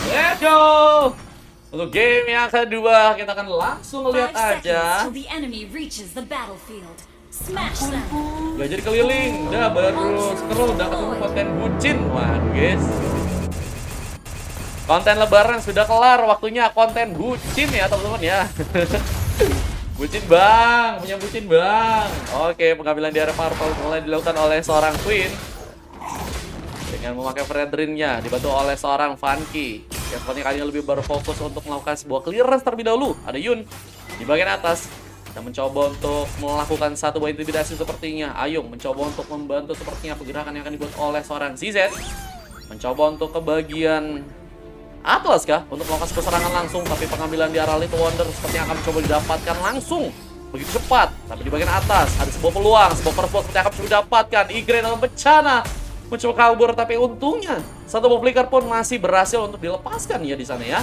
Let's go! Untuk game yang kedua, kita akan langsung lihat 5 aja. seconds till the enemy reaches the battlefield. Smash them. Gak jadi keliling, udah baru scroll, udah ketemu konten bucin. Waduh guys. Konten lebaran sudah kelar, waktunya konten bucin ya teman-teman ya. Bucin bang, punya bucin bang. Oke, pengambilan di area purple mulai dilakukan oleh seorang Queen dengan memakai Fredrin-nya, dibantu oleh seorang Funky. Yang sepertinya kali ini lebih berfokus untuk melakukan sebuah clearance terlebih dahulu. Ada Yun di bagian atas dan mencoba untuk melakukan satu buah intimidasi sepertinya. Ayung mencoba untuk membantu sepertinya pergerakan yang akan dibuat oleh seorang ZZ. Mencoba untuk ke bagian Atlas kah? Untuk melakukan sebuah serangan langsung, tapi pengambilan di arah Little Wonder sepertinya akan mencoba didapatkan langsung. Begitu cepat, tapi di bagian atas ada sebuah peluang, sebuah first blood seperti akan mencoba didapatkan. Igre dalam bencana mencoba kabur, tapi untungnya satu buah flicker pun masih berhasil untuk dilepaskan ya di sana ya.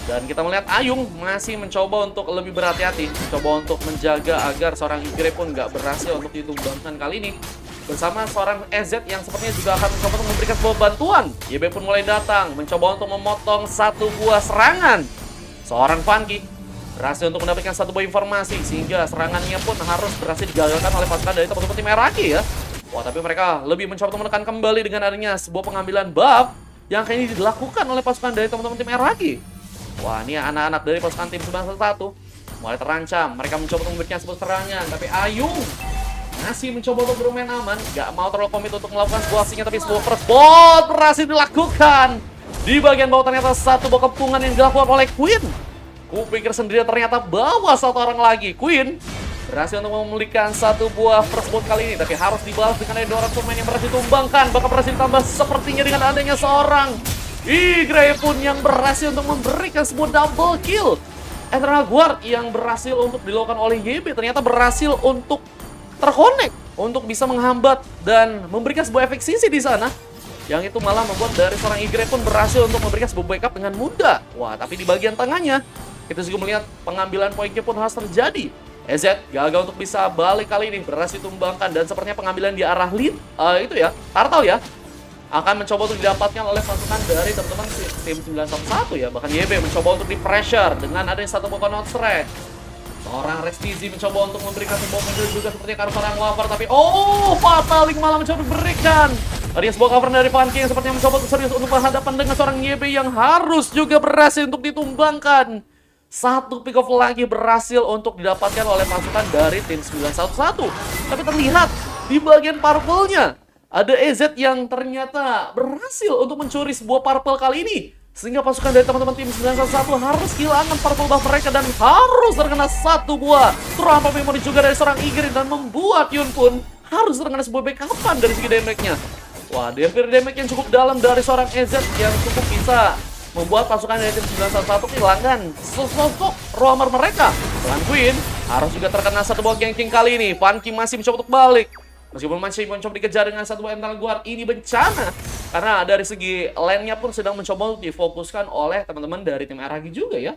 Dan kita melihat Ayung masih mencoba untuk lebih berhati-hati, mencoba untuk menjaga agar seorang Igre pun nggak berhasil untuk ditumbangkan kali ini. Bersama seorang EZ yang sepertinya juga akan mencoba untuk memberikan sebuah bantuan. YB pun mulai datang, mencoba untuk memotong satu buah serangan. Seorang Funky berhasil untuk mendapatkan satu buah informasi, sehingga serangannya pun harus berhasil digagalkan oleh pasukan dari teman-teman tim Meraki ya. Wah, tapi mereka lebih mencoba untuk menekan kembali dengan adanya sebuah pengambilan buff yang kayaknya dilakukan oleh pasukan dari teman-teman tim Meraki. Wah, ini anak-anak dari pasukan tim 911 mulai terancam. Mereka mencoba untuk memberikan sebuah serangan, tapi Ayung masih mencoba untuk bermain aman, gak mau terlalu komit untuk melakukan sebuah aksinya, tapi sebuah first blood berhasil dilakukan. Di bagian bawah ternyata satu buah kepungan yang dilakukan oleh Queen. Kupikir sendiri ternyata bawa satu orang lagi. Queen berhasil untuk memulihkan satu buah first blood kali ini, tapi harus dibalas dengan ada orang pemain yang berhasil ditumbangkan. Bahkan berhasil ditambah sepertinya dengan adanya seorang Igre pun yang berhasil untuk memberikan sebuah double kill. Eternal Guard yang berhasil untuk dilakukan oleh YB ternyata berhasil untuk terkonek untuk bisa menghambat dan memberikan sebuah efek sisi di sana. Yang itu malah membuat dari seorang Igre pun berhasil untuk memberikan sebuah backup dengan mudah. Wah, tapi di bagian tengahnya kita juga melihat pengambilan poinnya pun harus terjadi. EZ gagal untuk bisa balik kali ini, berhasil tumbangkan, dan sepertinya pengambilan di arah lead itu ya, Turtle ya, akan mencoba untuk didapatkan oleh pasukan dari teman-teman tim 911 ya. Bahkan YB mencoba untuk di-pressure dengan adanya satu buah not strike. Seorang Restizi mencoba untuk memberikan sebuah mobil juga sepertinya karena seorang Waver, tapi Fataling malah mencoba diberikan. Ada sebuah cover dari Funky yang sepertinya mencoba untuk serius untuk berhadapan dengan seorang YB yang harus juga berhasil untuk ditumbangkan. Satu pick off lagi berhasil untuk didapatkan oleh pasukan dari tim 911. Tapi terlihat di bagian purple-nya ada EZ yang ternyata berhasil untuk mencuri sebuah purple kali ini. Sehingga pasukan dari teman-teman tim 911 harus kehilangan purple buff mereka dan harus terkena satu buah trampa memori juga dari seorang Igre, dan membuat Yun pun harus terkena sebuah backupan dari segi damage-nya. Wah, damage yang cukup dalam dari seorang EZ yang cukup bisa membuat pasukan dari tim 911 kehilangan sosok roamer mereka. Dan Queen harus juga terkena satu buah ganking kali ini. Funky masih mencoba untuk balik. Meskipun masih mencoba dikejar dengan satu buah Eternal Guard, ini bencana. Karena dari segi lane-nya pun sedang mencoba untuk difokuskan oleh teman-teman dari tim RAG juga ya.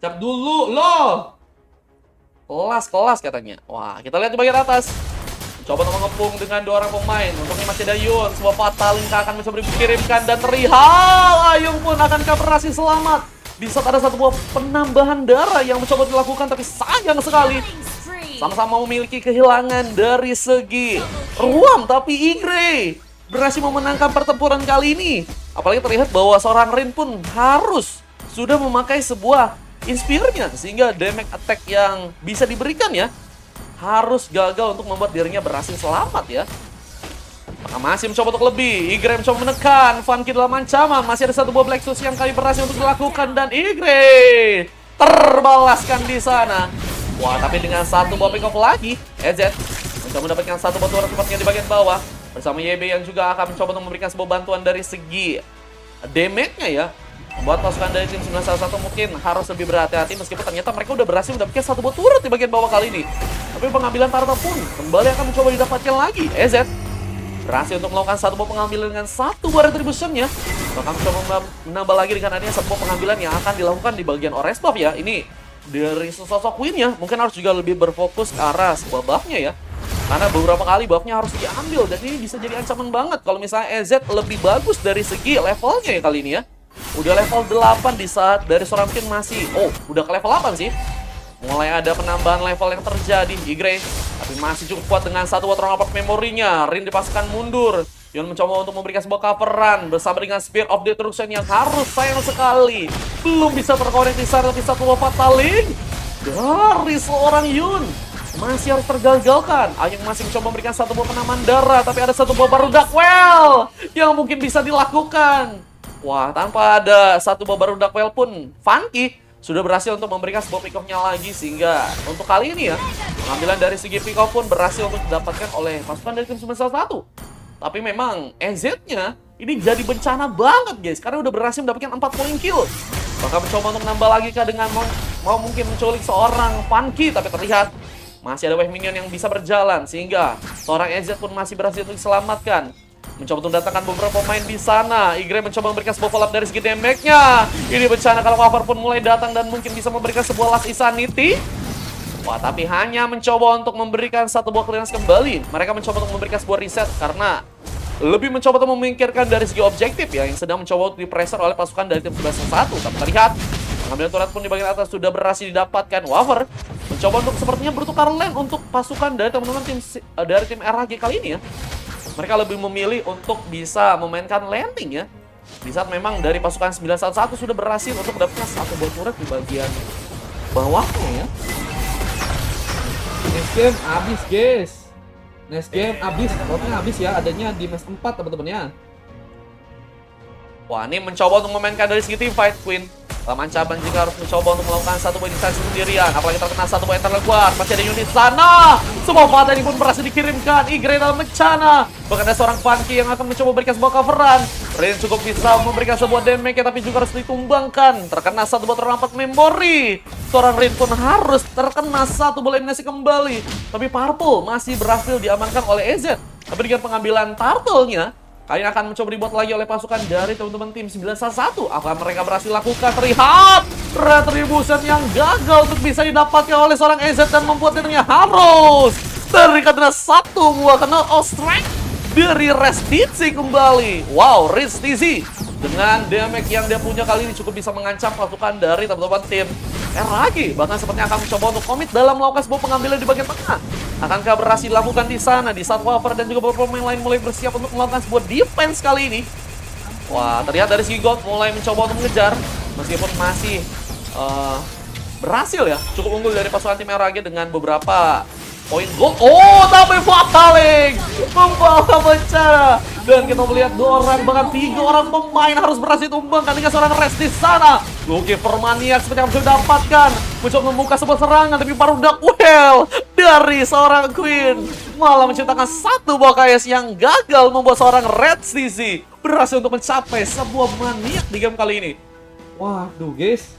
Cap dulu, loh. Kelas katanya. Wah, kita lihat di bagian atas. Coba untuk mengepung dengan dua orang pemain. Untungnya masih ada Yun. Sebuah Fataling akan mencoba dikirimkan, dan terlihat Ayung pun akan berhasil selamat. Di saat ada satu buah penambahan darah yang mencoba dilakukan, tapi sayang sekali. Sama-sama memiliki kehilangan dari segi ruam, tapi Igre berhasil memenangkan pertempuran kali ini. Apalagi terlihat bahwa seorang Rin pun harus sudah memakai sebuah Inspire-nya, sehingga damage attack yang bisa diberikan ya harus gagal untuk membuat dirinya berhasil selamat ya. Maka masih mencoba untuk lebih. Igre mencoba menekan Funky dalam ancaman. Masih ada satu buah Black Shoes yang kali berhasil untuk dilakukan, dan Igre terbalaskan di sana. Wah, tapi dengan satu buah pick off lagi, EZ mencoba mendapatkan satu buah turret tempatnya di bagian bawah. Bersama YB yang juga akan mencoba untuk memberikan sebuah bantuan dari segi damage-nya ya. Membuat pasukan dari tim 911 mungkin harus lebih berhati-hati, meskipun ternyata mereka udah berhasil mendapatkan satu buah turret di bagian bawah kali ini. Tapi pengambilan Turtle pun kembali akan mencoba didapatkan lagi. EZ berhasil untuk melakukan satu buah pengambilan dengan satu buah retribution-nya. Bahkan mencoba menambah lagi dengan adanya satu buah pengambilan yang akan dilakukan di bagian orange buff ya. Ini dari sosok Queen ya, mungkin harus juga lebih berfokus ke arah sebuah buff-nya ya. Karena beberapa kali buffnya harus diambil dan ini bisa jadi ancaman banget kalau misalnya EZ lebih bagus dari segi levelnya ya kali ini ya. Udah level 8 di saat dari seorang Queen masih, udah ke level 8 sih. Mulai ada penambahan level yang terjadi. Igre tapi masih cukup kuat dengan satu water apart memorinya. Rin dipasangkan mundur. Yon mencoba untuk memberikan sebuah coveran bersama dengan Spear of Destruction yang harus sayang sekali belum bisa terkonek di sana, tapi satu buah fataling dari seorang Yun masih harus tergagalkan. Ayung masih mencoba memberikan satu buah penaman darah, tapi ada satu buah baru Darkwell yang mungkin bisa dilakukan. Wah, tanpa ada satu buah baru Darkwell pun Funky sudah berhasil untuk memberikan sebuah pick off-nya lagi, sehingga untuk kali ini ya pengambilan dari segi pick off pun berhasil untuk didapatkan oleh pasukan dari tim 91. Tapi memang EZ-nya ini jadi bencana banget guys, karena udah berhasil mendapatkan 4 point kill. Bakal mencoba untuk menambah lagi kah dengan mau mungkin menculik seorang Funky, tapi terlihat masih ada wave minion yang bisa berjalan, sehingga seorang EZ pun masih berhasil untuk diselamatkan. Mencoba untuk mendatangkan beberapa pemain di sana. Igre mencoba memberikan sebuah follow up dari segi damage-nya. Ini bencana kalau Waver pun mulai datang dan mungkin bisa memberikan sebuah last insanity. Wah, tapi hanya mencoba untuk memberikan satu buah clearance kembali. Mereka mencoba untuk memberikan sebuah reset karena lebih mencoba untuk memikirkan dari segi objektif ya, yang sedang mencoba untuk dipressure oleh pasukan dari tim 11-1. Tapi terlihat pengambilan turret pun di bagian atas sudah berhasil didapatkan. Waver mencoba untuk sepertinya bertukar lane untuk pasukan dari teman-teman tim RHG kali ini ya. Mereka lebih memilih untuk bisa memainkan landing ya. Di saat memang dari pasukan 911 sudah berhasil untuk mendapatkan satu buah turret di bagian bawahnya ya. Next game abis guys. Next game abis, rotnya abis ya, adanya di match 4 teman-teman ya. Wah, ini mencoba untuk memainkan dari segi team fight Queen. Dalam ancaman jika harus mencoba untuk melakukan satu poin instansi sendirian. Apalagi terkena satu poin terlebar. Masih ada unit sana. Semua fata ini pun berhasil dikirimkan. Igre dalam bencana. Bahkan ada seorang Funky yang akan mencoba memberikan sebuah coveran. Rin cukup bisa memberikan sebuah damage, tapi juga harus ditumbangkan. Terkena satu buah terampat memori. Seorang Rin pun harus terkena satu bola eliminasi kembali. Tapi Purple masih berhasil diamankan oleh EZ. Tapi dengan pengambilan turtle-nya, kalian akan mencoba dibuat lagi oleh pasukan dari teman-teman tim 911. Apa mereka berhasil lakukan? Terlihat retribution yang gagal untuk bisa didapatkan oleh seorang EZ dan membuat dirinya harus terikat dengan satu buah kena strike dari Restizi kembali. Wow, Restizi dengan damage yang dia punya kali ini cukup bisa mengancam pasukan dari teman-teman tim RHG. Bahkan sepertinya akan mencoba untuk komit dalam melakukan sebuah pengambilan di bagian tengah. Akankah berhasil dilakukan di sana di saat Waver dan juga beberapa pemain lain mulai bersiap untuk melakukan sebuah defense kali ini? Wah, terlihat dari segi God mulai mencoba untuk mengejar meskipun masih berhasil ya, cukup unggul dari pasukan tim RHG dengan beberapa poin gold. Oh, tapi fataling membawa bencana. Dan kita melihat 2 orang, bahkan 3 orang pemain harus berhasil tumbangkan dengan seorang rest di sana. Lucifer Maniac seperti yang sudah dapatkan. Mencoba membuka sebuah serangan, tapi baru Darkwell dari seorang Queen malah menciptakan satu buah KS yang gagal membuat seorang Red CC berhasil untuk mencapai sebuah maniak di game kali ini. Waduh guys.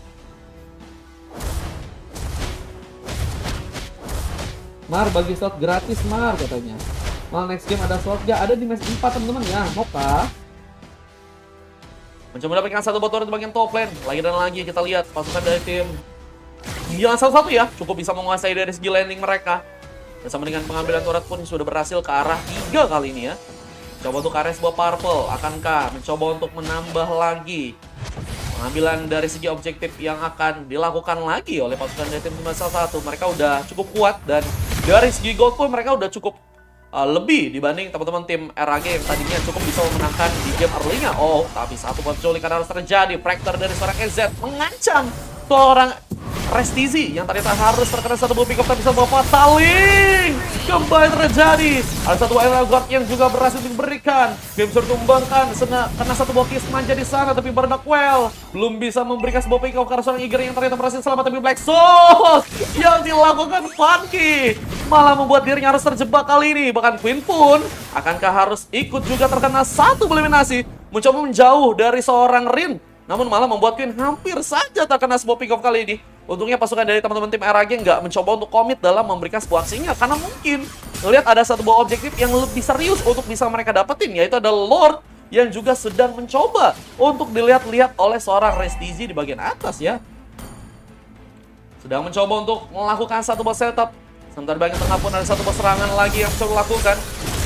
Mar bagi slot gratis Mar katanya. Malah next game ada slot gak? Ada di match 4 teman-teman ya. Mau kah? Mencoba mendapatkan satu bot turret di bagian top lane. Lagi dan lagi kita lihat pasukan dari tim 911 ya cukup bisa menguasai dari segi landing mereka. Bersama dengan pengambilan turret pun sudah berhasil ke arah 3 kali ini ya. Coba untuk area sebuah Purple. Akankah mencoba untuk menambah lagi pengambilan dari segi objektif yang akan dilakukan lagi oleh pasukan dari tim 911. Mereka udah cukup kuat dan dari segi gold pun mereka udah cukup lebih dibanding teman-teman tim RAG yang tadinya cukup bisa memenangkan di game early-nya. Oh, tapi satu penculikan harus terjadi. Fractor dari seorang EZ mengancam seorang Restizi yang ternyata harus terkena satu buah pick up tapi satu buah fataling kembali terjadi. Ada satu aerial guard yang juga berhasil diberikan. Game sudah tumbangkan karena satu buah kiss manja di sana, tapi Darkwell belum bisa memberikan sebuah pick up karena seorang Igre yang ternyata berhasil selamat, tapi Black Soul yang dilakukan Funky malah membuat dirinya harus terjebak kali ini. Bahkan Queen pun akankah harus ikut juga terkena satu eliminasi, mencoba menjauh dari seorang Rin, namun malah membuat Queen hampir saja terkena sebuah pick off kali ini. Untungnya pasukan dari teman-teman tim RAG nggak mencoba untuk komit dalam memberikan sebuah aksinya, karena mungkin melihat ada satu buah objektif yang lebih serius untuk bisa mereka dapetin, yaitu ada Lord yang juga sedang mencoba untuk dilihat-lihat oleh seorang Restizi di bagian atas ya. Sedang mencoba untuk melakukan satu buah setup Sementara di bagian tengah pun ada satu serangan lagi yang coba lakukan.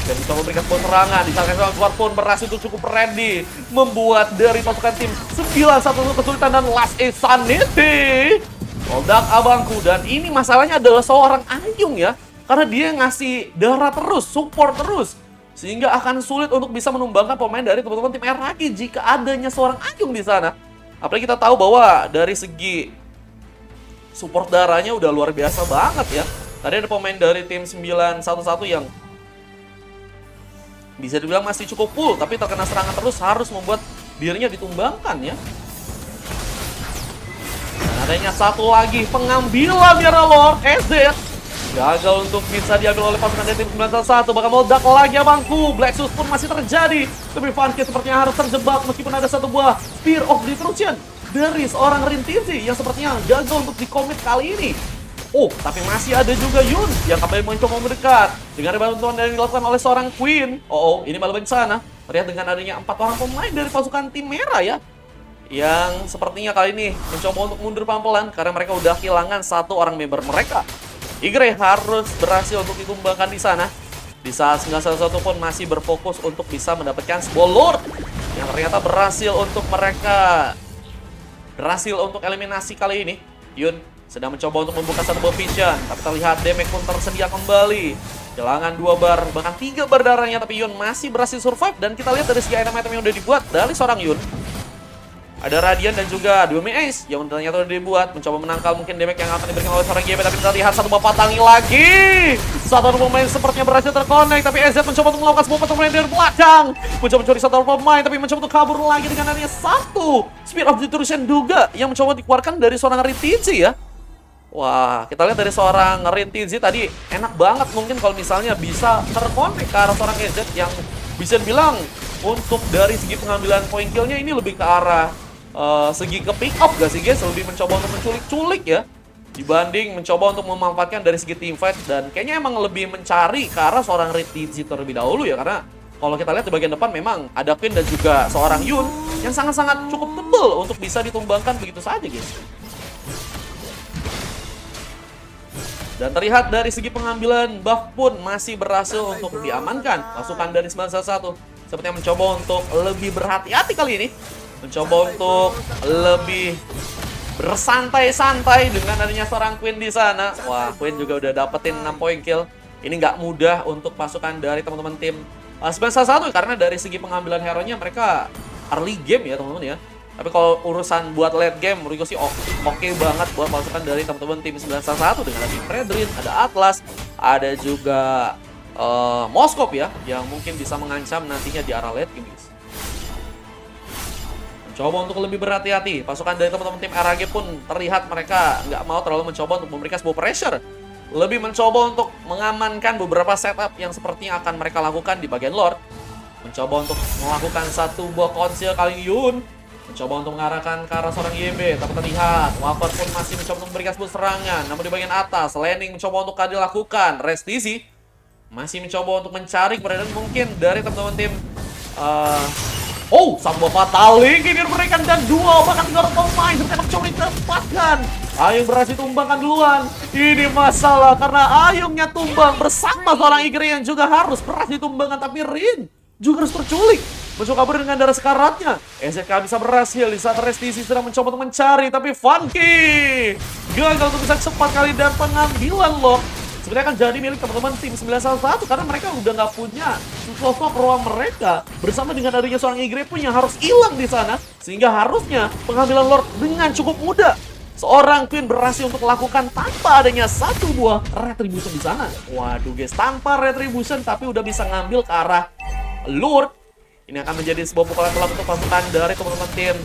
Dan bisa memberikan sebuah serangan. Di saat yang Sword pun berhasil untuk cukup ready. Membuat dari pasukan tim 9-1 kesulitan dan last is sanity. Meledak abangku. Dan ini masalahnya adalah seorang Ayung ya. Karena dia ngasih darah terus, support terus. Sehingga akan sulit untuk bisa menumbangkan pemain dari teman-teman tim RAG jika adanya seorang Ayung di sana. Apalagi kita tahu bahwa dari segi support darahnya udah luar biasa banget ya. Tadi ada pemain dari tim 911 yang bisa dibilang masih cukup full, tapi terkena serangan terus harus membuat dirinya ditumbangkan ya. Dan adanya satu lagi pengambilan ya Lord SZ. Gagal untuk bisa diambil oleh pasukan dari tim 911. Bakal meledak lagi abangku. Black Shoes pun masih terjadi. Tapi Funky sepertinya harus terjebak meskipun ada satu buah Spear of Destruction dari seorang Rintizi yang sepertinya gagal untuk dikomit kali ini. Oh, tapi masih ada juga Yun yang kembali mencoba mendekat. Dengan bantuan yang dilakukan oleh seorang Queen. Ini malah bencana. Terlihat dengan adanya 4 orang pemain dari pasukan tim merah ya. Yang sepertinya kali ini mencoba untuk mundur pelan-pelan karena mereka udah kehilangan satu orang member mereka. Igre harus berhasil untuk ditumbangkan di sana. Di saat 911 pun masih berfokus untuk bisa mendapatkan sebuah Lord yang ternyata berhasil untuk eliminasi kali ini. Yun sedang mencoba untuk membuka satu buah vision, tapi terlihat damage pun tersedia kembali. Kehilangan 2 bar, bahkan 3 bar darahnya, tapi Yun masih berhasil survive. Dan kita lihat dari segi item-item yang udah dibuat dari seorang Yun. Ada Radiant dan juga Duomi Ace yang ternyata udah dibuat, mencoba menangkal mungkin damage yang akan diberikan oleh seorang GB. Tapi kita lihat satu buah patangi lagi. Satu pemain sepertinya berhasil terkonek, tapi EZ mencoba untuk melakukan sebuah pemain dari belakang. Mencoba mencuri satu pemain, tapi mencoba untuk kabur lagi dengan adanya satu Spear of Destruction juga yang mencoba dikeluarkan dari seorang Rintizi ya. Wah, kita lihat dari seorang Rintizi tadi enak banget mungkin kalau misalnya bisa terkonek ke arah seorang EZ yang bisa dibilang untuk dari segi pengambilan point kill-nya ini lebih ke arah segi ke pick up gak sih guys? Lebih mencoba untuk menculik-culik ya dibanding mencoba untuk memanfaatkan dari segi team fight. Dan kayaknya emang lebih mencari ke arah seorang Rintizi terlebih dahulu ya. Karena kalau kita lihat di bagian depan memang ada Queen dan juga seorang Yun yang sangat-sangat cukup tebel untuk bisa ditumbangkan begitu saja guys. Dan terlihat dari segi pengambilan buff pun masih berhasil untuk diamankan. Pasukan dari 911 sepertinya mencoba untuk lebih berhati-hati kali ini. Mencoba untuk lebih bersantai-santai dengan adanya seorang Queen di sana. Wah, Queen juga udah dapetin 6 poin kill. Ini nggak mudah untuk pasukan dari teman-teman tim 911 karena dari segi pengambilan hero-nya mereka early game ya teman-teman ya. Tapi kalau urusan buat late game, menurut gue sih oke banget buat pasukan dari teman-teman tim 911 dengan ada Fredrin, ada Atlas, ada juga Moskop ya, yang mungkin bisa mengancam nantinya di arah late game guys. Mencoba untuk lebih berhati-hati, pasukan dari teman-teman tim RAG pun terlihat mereka nggak mau terlalu mencoba untuk memberikan sebuah pressure. Lebih mencoba untuk mengamankan beberapa setup yang sepertinya akan mereka lakukan di bagian Lord. Mencoba untuk melakukan satu buah konsil kali Yun. Mencoba untuk mengarahkan ke arah seorang YB, tapi terlihat Wafer pun masih mencoba untuk memberikan sebuah serangan. Namun di bagian atas, landing mencoba untuk dilakukan. Restisi masih mencoba untuk mencari keberadaan mungkin dari teman-teman tim satu buah fatal lagi diberikan dan 2 bahkan 3 orang pemain seperti mencoba ditempatkan. Ayung berhasil tumbangkan duluan. Ini masalah karena Ayungnya tumbang bersama seorang Igre yang juga harus berhasil ditumbangkan, tapi Rin juga harus terculik. Mencoba kabur dengan darah sekaratnya. SZK bisa berhasil di saat Restisi sedang mencoba untuk mencari, tapi Funky gagal untuk bisa cepat kali dan pengambilan lock sebenarnya akan jadi milik teman-teman tim 911 karena mereka udah nggak punya sosok ruang mereka bersama dengan adanya seorang Igre pun yang harus hilang di sana, sehingga harusnya pengambilan Lord dengan cukup mudah seorang Queen berhasil untuk lakukan tanpa adanya satu buah Retribution di sana. Waduh guys, tanpa Retribution tapi udah bisa ngambil ke arah Lord. Ini akan menjadi sebuah pukulan telak untuk pasukan dari teman-teman tim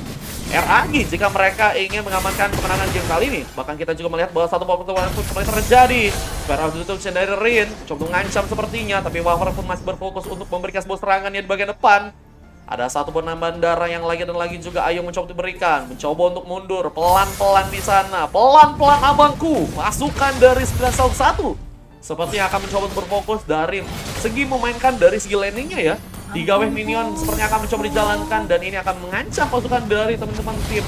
RAG jika mereka ingin mengamankan kemenangan game kali ini. Bahkan kita juga melihat bahwa satu pertemuan pun kembali terjadi. Spear of Destruction dari Rin coba mengancam sepertinya, tapi Wafer pun masih berfokus untuk memberikan sebuah serangannya di bagian depan. Ada satu penambahan darah yang lagi dan lagi juga Ayung mencoba diberikan. Mencoba untuk mundur pelan-pelan di sana. Pelan-pelan abangku. Pasukan dari 911 sepertinya akan mencoba untuk berfokus dari segi memainkan dari segi landingnya ya. 3 wave minion sepertinya akan mencoba dijalankan dan ini akan mengancam pasukan dari teman-teman tim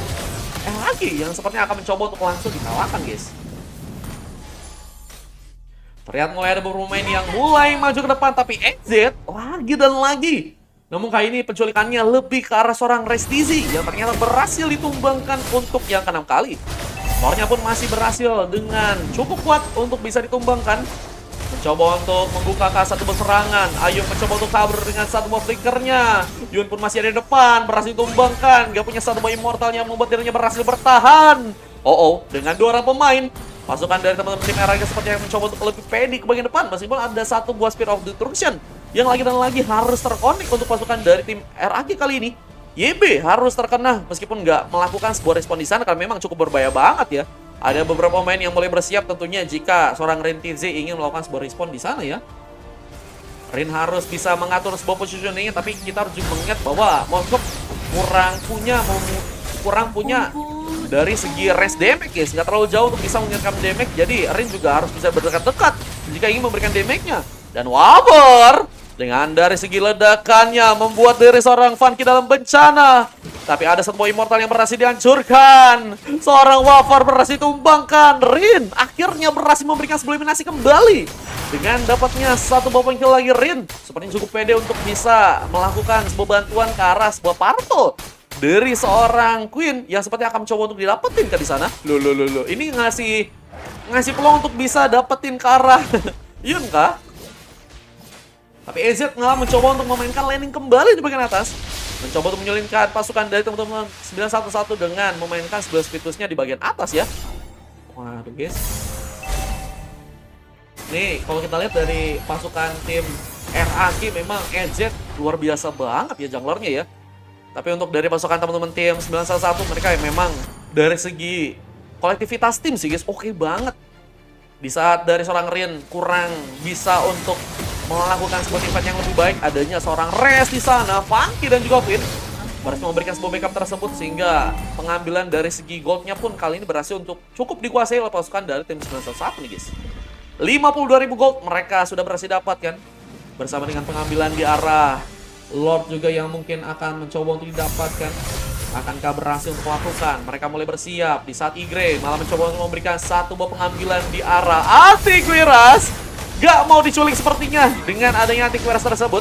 RAG yang sepertinya akan mencoba untuk langsung dikalahkan guys. Terlihat mulai ada beberapa pemain yang mulai maju ke depan, tapi EZ lagi dan lagi. Namun kali ini penculikannya lebih ke arah seorang Restizi yang ternyata berhasil ditumbangkan untuk yang ke-6 kali. Skornya pun masih berhasil dengan cukup kuat untuk bisa ditumbangkan. Mencoba untuk membuka ke satu serangan. Ayo mencoba untuk kabur dengan satu buah flickernya. Yun pun masih ada di depan, berhasil ditumbangkan. Gak punya satu buah immortal yang membuat dirinya berhasil bertahan. Dengan 2 orang pemain, pasukan dari teman-teman tim RAG seperti yang mencoba untuk lebih pede ke bagian depan. Meskipun ada satu buah Spear of Destruction yang lagi dan lagi harus terkonek untuk pasukan dari tim RAG kali ini. YB harus terkena meskipun nggak melakukan sebuah respon di sana karena memang cukup berbahaya banget ya. Ada beberapa pemain yang mulai bersiap tentunya jika seorang Rin TZ ingin melakukan sebuah respon di sana ya. Rin harus bisa mengatur sebuah positioning, tapi kita harus juga mengingat bahwa Moskov kurang punya dari segi rest damage guys, nggak terlalu jauh untuk bisa mengirimkan damage. Jadi Rin juga harus bisa berdekat-dekat jika ingin memberikan damage-nya. Dan Waver dengan dari segi ledakannya membuat diri seorang Funky dalam bencana. Tapi ada satu buah immortal yang berhasil dihancurkan. Seorang Waver berhasil ditumbangkan. Rin akhirnya berhasil memberikan sebuah eliminasi kembali. Dengan dapatnya satu buah kill lagi, Rin sepertinya cukup pede untuk bisa melakukan sebuah bantuan ke arah sebuah parto dari seorang Queen yang seperti akan mencoba untuk didapetin ke di sana. Loh. Ini ngasih peluang untuk bisa dapetin ke arah Yun kah? Tapi EZ malah mencoba untuk memainkan landing kembali di bagian atas. Mencoba untuk menyulitkan pasukan dari teman-teman 911 dengan memainkan 11 fitusnya di bagian atas ya. Waduh guys. Nih, kalau kita lihat dari pasukan tim RAG memang EZ luar biasa banget ya junglernya ya. Tapi untuk dari pasukan teman-teman tim 911 mereka memang dari segi kolektivitas tim sih guys oke banget. Di saat dari seorang Rin kurang bisa untuk melakukan sebuah event yang lebih baik, adanya seorang Res di sana, Funky dan juga Queen berhasil memberikan sebuah backup tersebut sehingga pengambilan dari segi goldnya pun kali ini berhasil untuk cukup dikuasai oleh pasukan dari tim 911 nih guys. 52.000 gold mereka sudah berhasil dapatkan bersama dengan pengambilan di arah Lord juga yang mungkin akan mencoba untuk didapatkan. Akankah berhasil untuk melakukan? Mereka mulai bersiap di saat Igre malah mencoba untuk memberikan satu buah pengambilan di arah Antiquiras. Gak mau diculik sepertinya dengan adanya Antiquiras tersebut.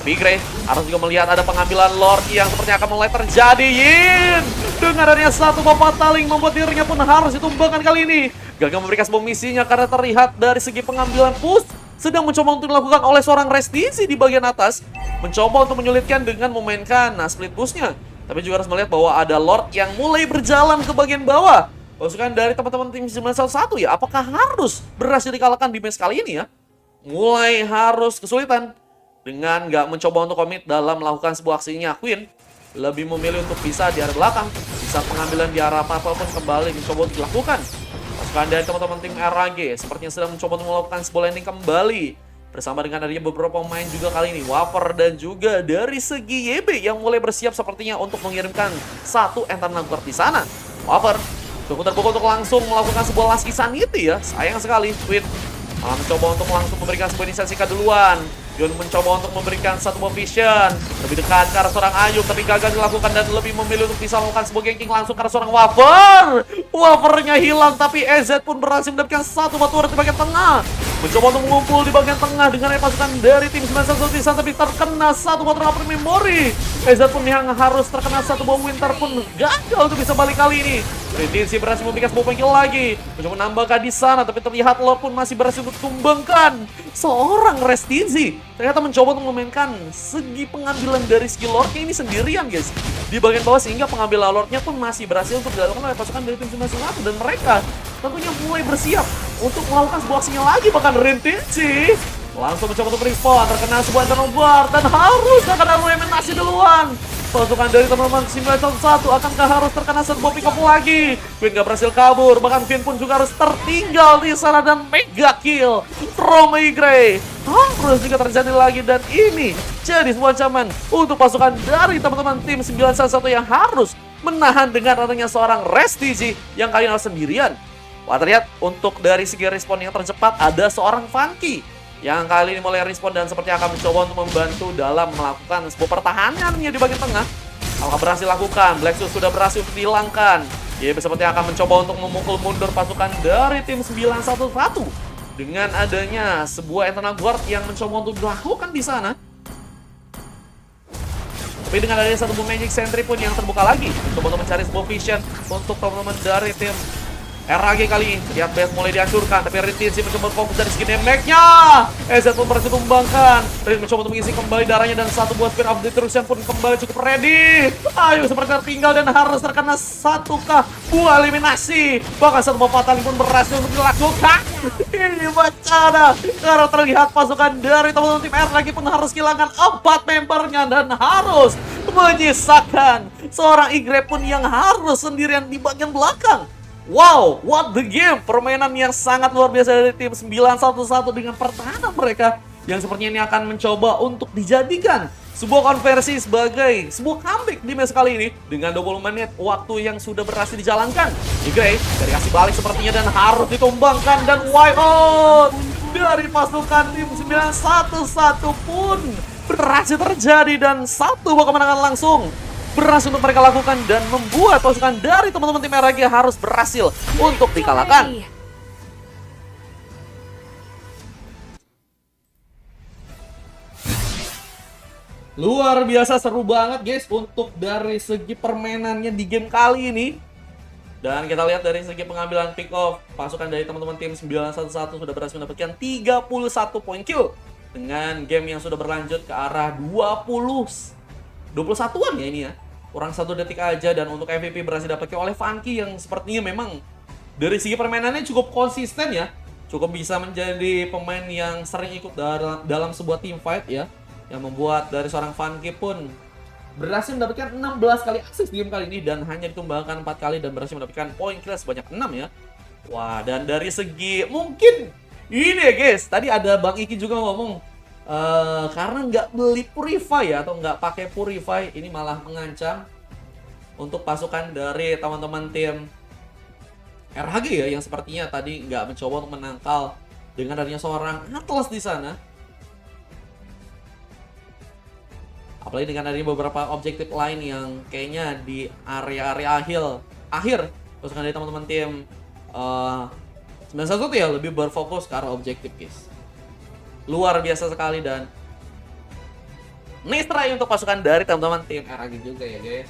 Igre harus juga melihat ada pengambilan Lord yang sepertinya akan mulai terjadi. Yin dengan adanya satu buah pataling membuat dirinya pun harus ditumbangkan kali ini. Gagal memberikan sebuah misinya karena terlihat dari segi pengambilan push sedang mencoba untuk dilakukan oleh seorang Restizi di bagian atas. Mencoba untuk menyulitkan dengan memainkan split push-nya. Tapi juga harus melihat bahwa ada Lord yang mulai berjalan ke bagian bawah. Pasukan dari teman-teman tim 911 ya, apakah harus berhasil dikalahkan di match kali ini ya? Mulai harus kesulitan. Dengan nggak mencoba untuk komit dalam melakukan sebuah aksinya, Queen lebih memilih untuk bisa di arah belakang. Bisa pengambilan di arah apa pun kembali mencoba untuk dilakukan. Pasukan dari teman-teman tim RAG sepertinya sedang mencoba untuk melakukan sebuah landing kembali. Bersama dengan adanya beberapa pemain juga kali ini, Waver dan juga dari segi YB yang mulai bersiap sepertinya untuk mengirimkan satu internal guard di sana. Waver cukup terbuka untuk langsung melakukan sebuah last insanity ya. Sayang sekali, Queen malah mencoba untuk langsung memberikan sebuah inisiasi duluan. Yun mencoba untuk memberikan satu buah vision lebih dekat ke arah seorang Ayub, tapi gagal dilakukan dan lebih memilih untuk bisa melakukan sebuah ganking langsung ke arah seorang Waver. Wavernya hilang, tapi EZ pun berhasil mendapatkan satu batu di bagian tengah. Mencoba untuk mengumpul di bagian tengah dengan pasukan dari tim 911 di sana, tapi terkena satu batu upper memory. EZ pun yang harus terkena satu buah winter pun gagal untuk bisa balik kali ini. Retinsi berhasil memberikan sebuah kill lagi. Mencoba menambahkan di sana, tapi terlihat Lord pun masih berhasil untuk tumbangkan seorang Restizi. Ternyata mencoba untuk memainkan segi pengambilan dari skill Lordnya ini sendirian guys. Di bagian bawah sehingga pengambilan Lordnya pun masih berhasil untuk dilakukan oleh pasukan dari tim 911. Dan mereka tentunya mulai bersiap untuk melakukan sebuah aksinya lagi. Bahkan Retinsi langsung mencoba untuk respawn, terkena sebuah internal guard dan harus akan ada eliminasi duluan. Pasukan dari teman-teman 911 akankah harus terkena sebuah pick up lagi? Queen gak berhasil kabur, bahkan Queen pun juga harus tertinggal di sana dan mega kill from Igre harus juga terjadi lagi. Dan ini jadi sebuah ancaman untuk pasukan dari teman-teman tim 911 yang harus menahan dengan adanya seorang Restizi yang kali ini harus sendirian. Wah, terlihat untuk dari segi respon yang tercepat ada seorang Funky yang kali ini mulai respon dan seperti akan mencoba untuk membantu dalam melakukan sebuah pertahanannya di bagian tengah. Apakah berhasil lakukan? Blacksus sudah berhasil dihilangkan. Dia seperti akan mencoba untuk memukul mundur pasukan dari tim 911. dengan adanya sebuah internal guard yang mencoba untuk dilakukan di sana. Tapi dengan adanya satu Magic Sentry pun yang terbuka lagi, coba untuk mencari sebuah vision untuk teman-teman dari tim RAG kali ini. Lihat base mulai dihancurkan, tapi Rintinsi mencoba fokus dari segi damage-nya. EZ pun berhasil tumbangkan. Rin mencoba untuk mengisi kembali darahnya dan satu buah Spear of Destruction pun kembali cukup ready. Ayo seperti tertinggal dan harus terkena 1K buah eliminasi. Bahkan satu buah Fatality pun berhasil untuk dilakukan. Ini bencana karena terlihat pasukan dari teman-teman tim RAG pun harus kehilangan 4 membernya dan harus menyisakan seorang Igre pun yang harus sendirian di bagian belakang. Wow, what the game. Permainan yang sangat luar biasa dari tim 911 dengan pertahanan mereka yang sepertinya ini akan mencoba untuk dijadikan sebuah konversi sebagai sebuah comeback di match kali ini dengan 20 menit waktu yang sudah berhasil dijalankan. Igre dari kasih balik sepertinya dan harus ditumbangkan dan wipe out dari pasukan tim 911 pun berhasil terjadi dan satu buah kemenangan langsung berhasil untuk mereka lakukan dan membuat pasukan dari teman-teman tim RAG harus berhasil untuk dikalahkan. Luar biasa seru banget guys untuk dari segi permainannya di game kali ini. Dan kita lihat dari segi pengambilan pick off, pasukan dari teman-teman tim 911 sudah berhasil mendapatkan 31 poin kill dengan game yang sudah berlanjut ke arah 21-an ya ini ya. Kurang 1 detik aja dan untuk MVP berhasil dapatkan oleh Funky yang sepertinya memang dari segi permainannya cukup konsisten ya. Cukup bisa menjadi pemain yang sering ikut dalam sebuah team fight ya. Yang membuat dari seorang Funky pun berhasil mendapatkan 16 kali akses di game kali ini dan hanya ditumbangkan 4 kali dan berhasil mendapatkan poin kill sebanyak 6 ya. Wah, dan dari segi mungkin ini ya guys, tadi ada Bang Iki juga ngomong karena nggak beli Purify ya atau nggak pakai Purify ini malah mengancam untuk pasukan dari teman-teman tim RHG ya yang sepertinya tadi nggak mencoba untuk menangkal dengan adanya seorang Atlas di sana. Apalagi dengan adanya beberapa objektif lain yang kayaknya di area-area akhir pasukan dari teman-teman tim 91 ya lebih berfokus ke arah objektif guys. Luar biasa sekali dan nice try untuk pasukan dari teman-teman tim RAG juga ya guys.